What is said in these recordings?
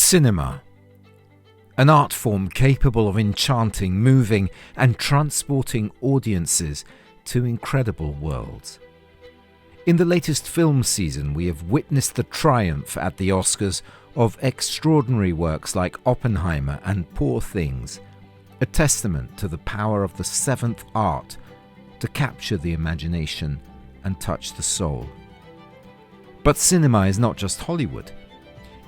Cinema, an art form capable of enchanting, moving and transporting audiences to incredible worlds. In the latest film season, we have witnessed the triumph at the Oscars of extraordinary works like Oppenheimer and Poor Things, a testament to the power of the seventh art to capture the imagination and touch the soul. But cinema is not just Hollywood.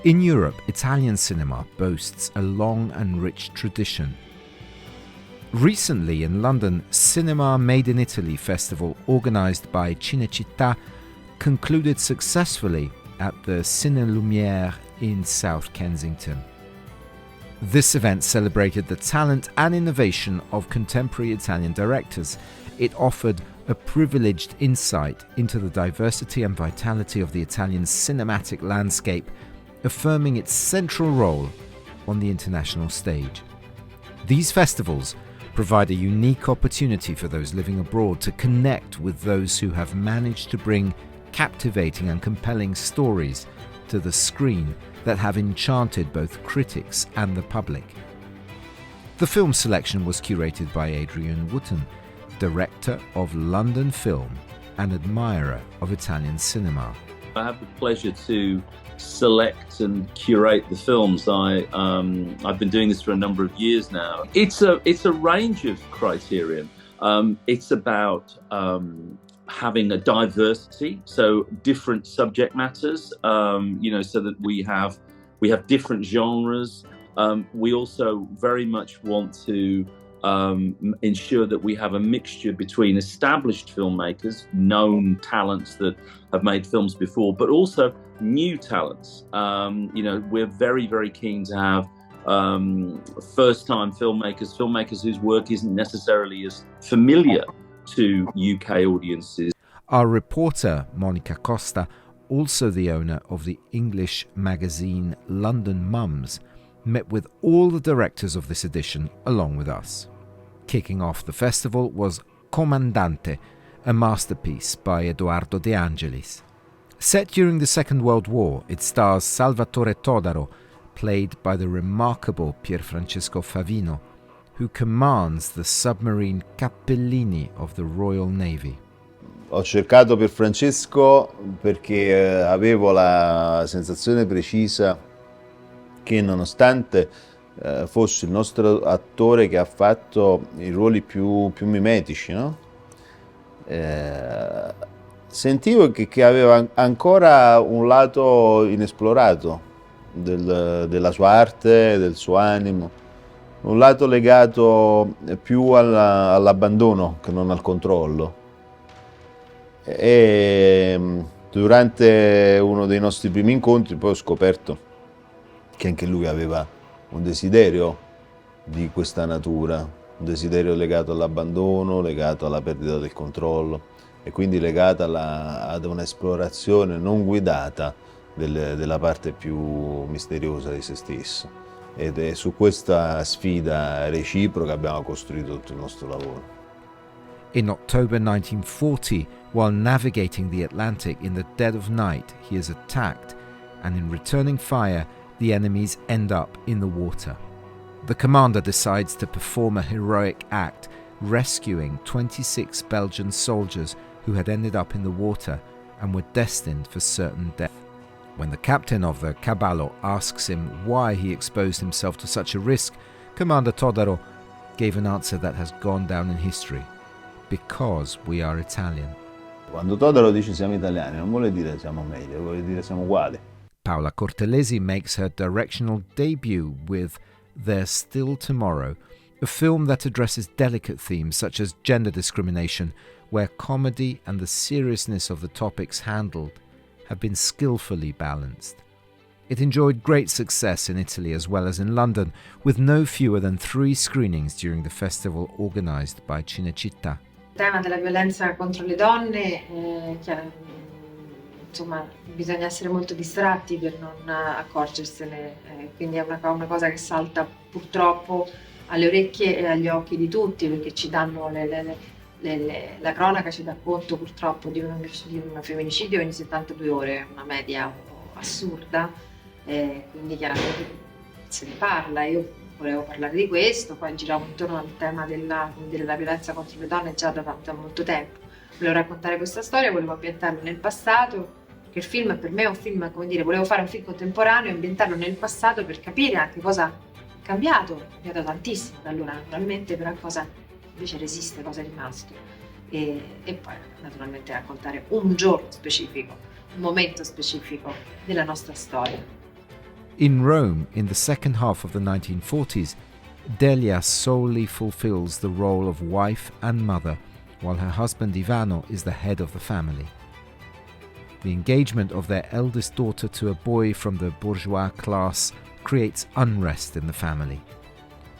In Europe, Italian cinema boasts a long and rich tradition. Recently in London, Cinema Made in Italy festival organised by Cinecittà concluded successfully at the Cine Lumière in South Kensington. This event celebrated the talent and innovation of contemporary Italian directors. It offered a privileged insight into the diversity and vitality of the Italian cinematic landscape, affirming its central role on the international stage. These festivals provide a unique opportunity for those living abroad to connect with those who have managed to bring captivating and compelling stories to the screen that have enchanted both critics and the public. The film selection was curated by Adrian Wootton, director of London Film and admirer of Italian cinema. I have the pleasure to select and curate the films. I've been doing this for a number of years now. It's a range of criterion. It's about having a diversity, so different subject matters, so that we have different genres. We also very much want to ensure that we have a mixture between established filmmakers, known talents that have made films before, but also new talents. We're very, very keen to have first-time filmmakers whose work isn't necessarily as familiar to UK audiences. Our reporter, Monica Costa, also the owner of the English magazine London Mums, met with all the directors of this edition along with us. Kicking off the festival was Comandante, a masterpiece by Edoardo De Angelis. Set during the Second World War, it stars Salvatore Todaro, played by the remarkable Pierfrancesco Favino, who commands the submarine Cappellini of the Royal Navy. Ho cercato Pierfrancesco perché avevo la sensazione precisa che nonostante fosse il nostro attore che ha fatto i ruoli più mimetici, no? Sentivo che aveva ancora un lato inesplorato della sua arte, del suo animo, un lato legato più all'abbandono che non al controllo. E durante uno dei nostri primi incontri poi ho scoperto che anche lui aveva un desiderio di questa natura, un desiderio legato all'abbandono, legato alla perdita del controllo e quindi legato ad un'esplorazione non guidata della parte più misteriosa di se stesso. Ed è su questa sfida reciproca abbiamo costruito tutto il nostro lavoro. In October 1940, while navigating the Atlantic in the dead of night, he is attacked, and in returning fire, the enemies end up in the water. The commander decides to perform a heroic act, rescuing 26 Belgian soldiers who had ended up in the water and were destined for certain death. When the captain of the Caballo asks him why he exposed himself to such a risk, Commander Todaro gave an answer that has gone down in history: because we are Italian. Quando Todaro dice siamo italiani non vuole dire siamo meglio, vuole dire siamo uguali. Paola Cortellesi makes her directional debut with There's Still Tomorrow, a film that addresses delicate themes such as gender discrimination, where comedy and the seriousness of the topics handled have been skillfully balanced. It enjoyed great success in Italy as well as in London, with no fewer than 3 screenings during the festival organised by Cinecittà. Il tema della violenza contro le donne, insomma, bisogna essere molto distratti per non accorgersene, quindi è una cosa che salta purtroppo alle orecchie e agli occhi di tutti, perché ci danno la cronaca ci dà conto purtroppo di un femminicidio ogni 72 ore, una media assurda, quindi chiaramente se ne parla. Io volevo parlare di questo, poi giravo intorno al tema della violenza contro le donne già da molto tempo. Volevo raccontare questa storia, volevo ambientarlo nel passato, perché il film per me è un film, come dire, volevo fare un film contemporaneo e ambientarlo nel passato per capire anche cosa è cambiato tantissimo da allora naturalmente, però cosa invece resiste, cosa è rimasto. E poi naturalmente raccontare un giorno specifico, un momento specifico della nostra storia. In Rome, in the second half of the 1940s, Delia solely fulfills the role of wife and mother, while her husband Ivano is the head of the family. The engagement of their eldest daughter to a boy from the bourgeois class creates unrest in the family.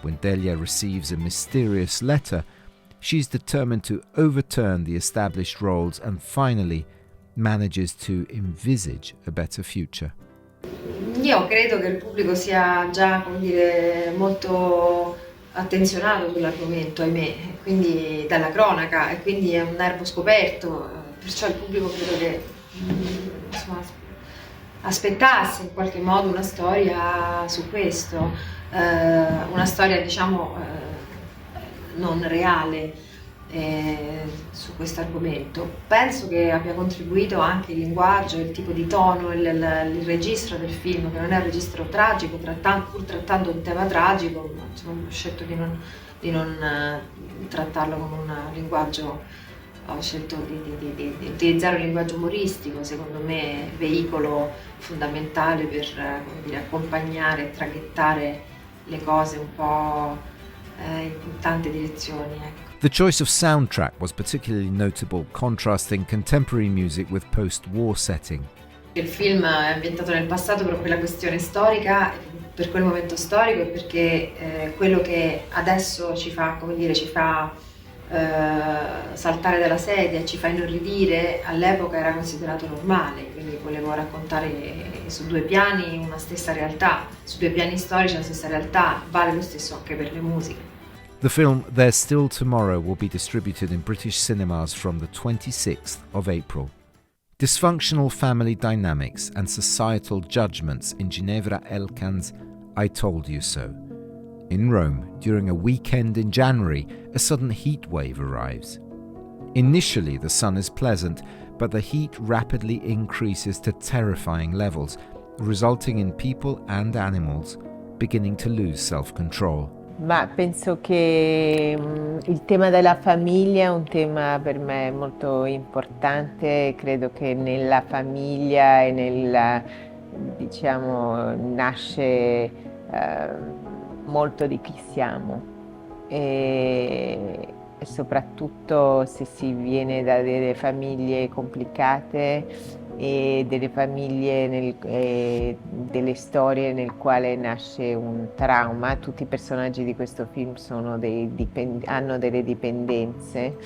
When Delia receives a mysterious letter, she's determined to overturn the established roles and finally manages to envisage a better future. Io credo che il pubblico sia già, come dire, molto attenzionato sull'argomento, ahimè, quindi dalla cronaca, e quindi è un nervo scoperto, perciò il pubblico credo che insomma, aspettasse in qualche modo una storia su questo, una storia diciamo non reale su questo argomento. Penso che abbia contribuito anche il linguaggio, il tipo di tono, il registro del film, che non è un registro tragico, pur trattando un tema tragico, ma insomma, ho scelto di non trattarlo con un linguaggio, ho scelto di utilizzare un linguaggio umoristico, secondo me veicolo fondamentale per come dire, accompagnare e traghettare le cose un po' in tante direzioni, ecco. The choice of soundtrack was particularly notable, contrasting contemporary music with post-war setting. Il film è ambientato nel passato per quella questione storica, per quel momento storico, e perché quello che adesso ci fa, come dire, ci fa saltare dalla sedia, ci fa inorridire, all'epoca era considerato normale, quindi volevo raccontare su due piani una stessa realtà, su due piani storici una stessa realtà, vale lo stesso anche per le musiche. The film There's Still Tomorrow will be distributed in British cinemas from the 26th of April. Dysfunctional family dynamics and societal judgments in Ginevra Elkann's I Told You So. In Rome, during a weekend in January, a sudden heat wave arrives. Initially, the sun is pleasant, but the heat rapidly increases to terrifying levels, resulting in people and animals beginning to lose self-control. Ma penso che il tema della famiglia è un tema per me molto importante. Credo che nella famiglia e diciamo, nasce molto di chi siamo, e soprattutto se si viene da delle famiglie complicate e delle famiglie delle storie nel quale nasce un trauma. Tutti i personaggi di questo film hanno delle dipendenze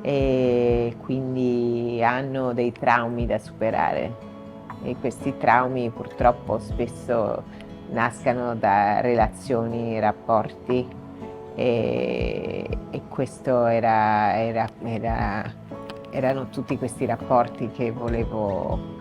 e quindi hanno dei traumi da superare, e questi traumi purtroppo spesso nascano da relazioni, rapporti, e questo erano tutti questi rapporti che volevo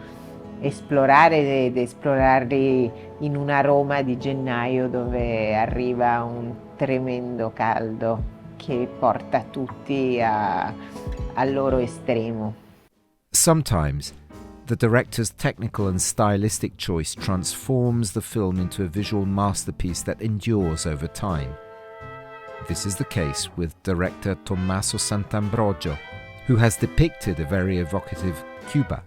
esplorare, ed esplorarli in una Roma di gennaio dove arriva un tremendo caldo che porta tutti al loro estremo. Sometimes, the director's technical and stylistic choice transforms the film into a visual masterpiece that endures over time. This is the case with director Tommaso Santambrogio, who has depicted a very evocative Cuba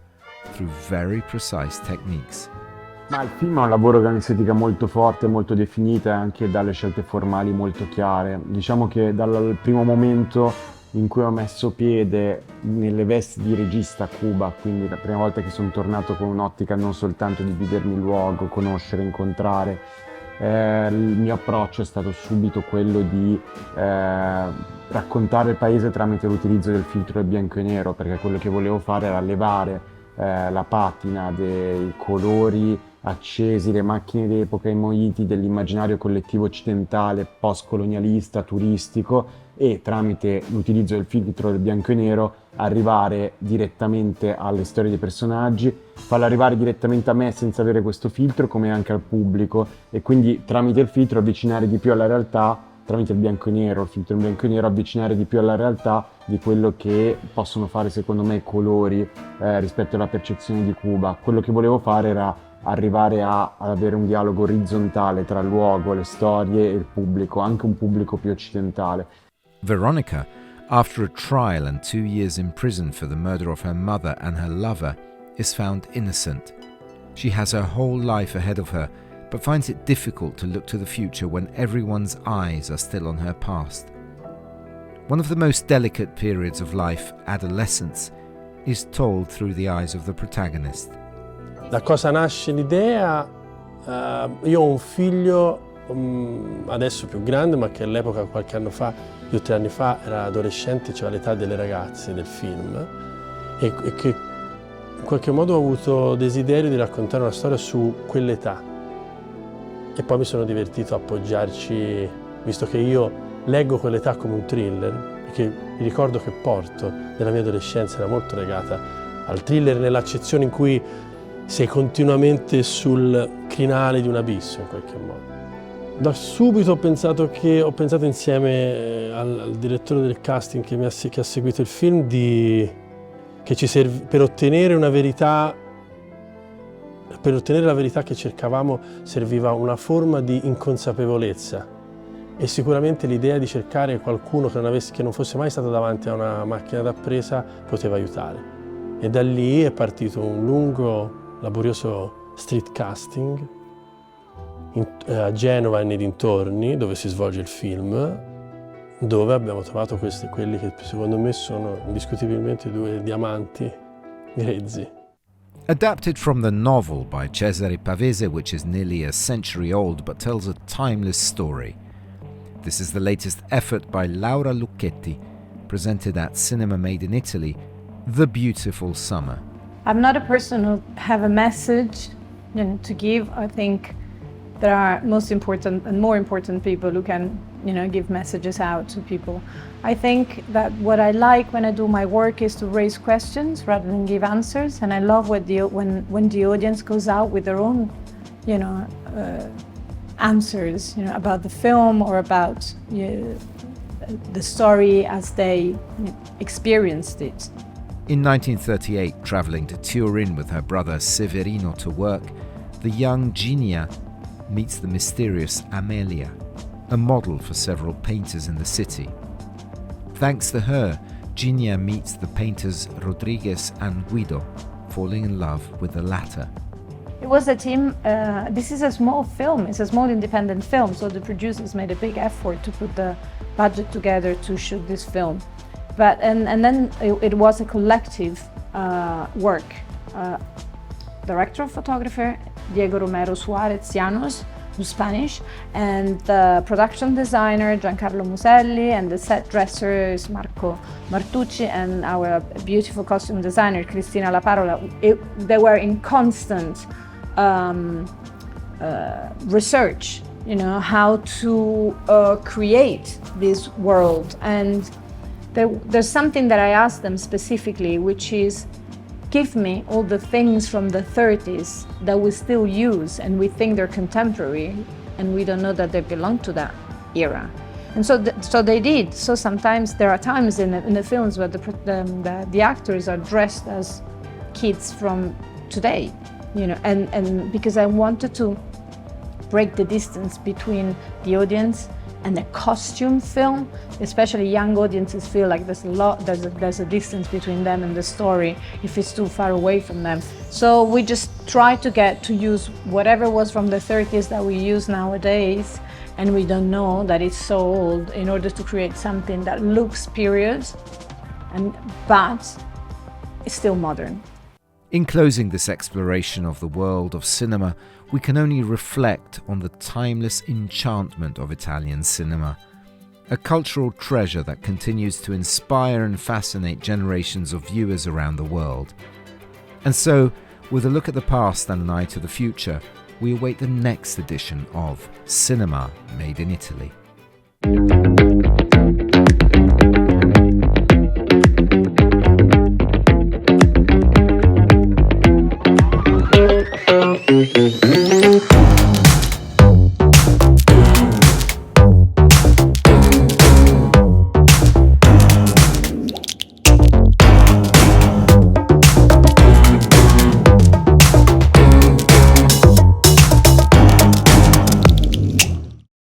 through very precise techniques. Ma il film ha un lavoro che ha un'estetica molto forte, molto definita, e anche dalle scelte formali molto chiare. Diciamo che dal primo momento in cui ho messo piede nelle vesti di regista a Cuba, quindi la prima volta che sono tornato con un'ottica non soltanto di vivermi il luogo, conoscere, incontrare, il mio approccio è stato subito quello di raccontare il paese tramite l'utilizzo del filtro del bianco e nero, perché quello che volevo fare era levare la patina dei colori accesi, le macchine d'epoca, i moiti dell'immaginario collettivo occidentale, post-colonialista, turistico, e tramite l'utilizzo del filtro del bianco e nero arrivare direttamente alle storie dei personaggi, farlo arrivare direttamente a me senza avere questo filtro, come anche al pubblico, e quindi tramite il filtro avvicinare di più alla realtà, tramite il bianco e nero, il filtro in bianco e nero, avvicinare di più alla realtà di quello che possono fare secondo me i colori rispetto alla percezione di Cuba. Quello che volevo fare era arrivare ad avere un dialogo orizzontale tra il luogo, le storie e il pubblico, anche un pubblico più occidentale. Veronica, after a trial and 2 years in prison for the murder of her mother and her lover, is found innocent. She has her whole life ahead of her, but finds it difficult to look to the future when everyone's eyes are still on her past. One of the most delicate periods of life, adolescence, is told through the eyes of the protagonist. Da cosa nasce l'idea? Io ho un figlio adesso più grande, ma che all'epoca, qualche anno fa, 2 o 3 anni fa, era adolescente, cioè l'età delle ragazze del film, e che in qualche modo ho avuto desiderio di raccontare una storia su quell'età. E poi mi sono divertito a appoggiarci, visto che io leggo quell'età come un thriller, perché il ricordo che porto della mia adolescenza era molto legata al thriller, nell'accezione in cui sei continuamente sul crinale di un abisso, in qualche modo. Da subito ho pensato insieme al direttore del casting che ha seguito il film che ci per ottenere una verità. Per ottenere la verità che cercavamo serviva una forma di inconsapevolezza, e sicuramente l'idea di cercare qualcuno che non fosse mai stato davanti a una macchina da presa poteva aiutare. E da lì è partito un lungo, laborioso street casting a Genova e nei dintorni, dove si svolge il film, dove abbiamo trovato quelli che secondo me sono indiscutibilmente 2 diamanti grezzi. Adapted from the novel by Cesare Pavese, which is nearly a century old but tells a timeless story. This is the latest effort by Laura Luchetti, presented at Cinema Made in Italy, The Beautiful Summer. I'm not a person who have a message to give. I think there are most important and more important people who can give messages out to people. I think that what I like when I do my work is to raise questions rather than give answers, and I love when the audience goes out with their own answers about the film or about the story as they experienced it. In 1938, travelling to Turin with her brother Severino to work, the young Ginia meets the mysterious Amelia, a model for several painters in the city. Thanks to her, Ginia meets the painters Rodriguez and Guido, falling in love with the latter. It was a team. This is a small film. It's a small independent film, so the producers made a big effort to put the budget together to shoot this film. But and then it was a collective work. Director of photographer Diego Romero Suarez Llanos, who's Spanish, and the production designer Giancarlo Muselli, and the set dresser is Marco Martucci, and our beautiful costume designer Cristina La Parola. They were in constant research, how to create this world. And there's something that I asked them specifically, which is, give me all the things from the 30s that we still use and we think they're contemporary, and we don't know that they belong to that era. And so they did. So sometimes there are times in the films where the actors are dressed as kids from today, and because I wanted to break the distance between the audience and a costume film. Especially young audiences feel like there's a distance between them and the story if it's too far away from them. So we just try to use whatever was from the 30s that we use nowadays, and we don't know that it's so old, in order to create something that looks period, but it's still modern. In closing this exploration of the world of cinema, we can only reflect on the timeless enchantment of Italian cinema, a cultural treasure that continues to inspire and fascinate generations of viewers around the world. And so, With a look at the past and an eye to the future, we await the next edition of Cinema Made in Italy.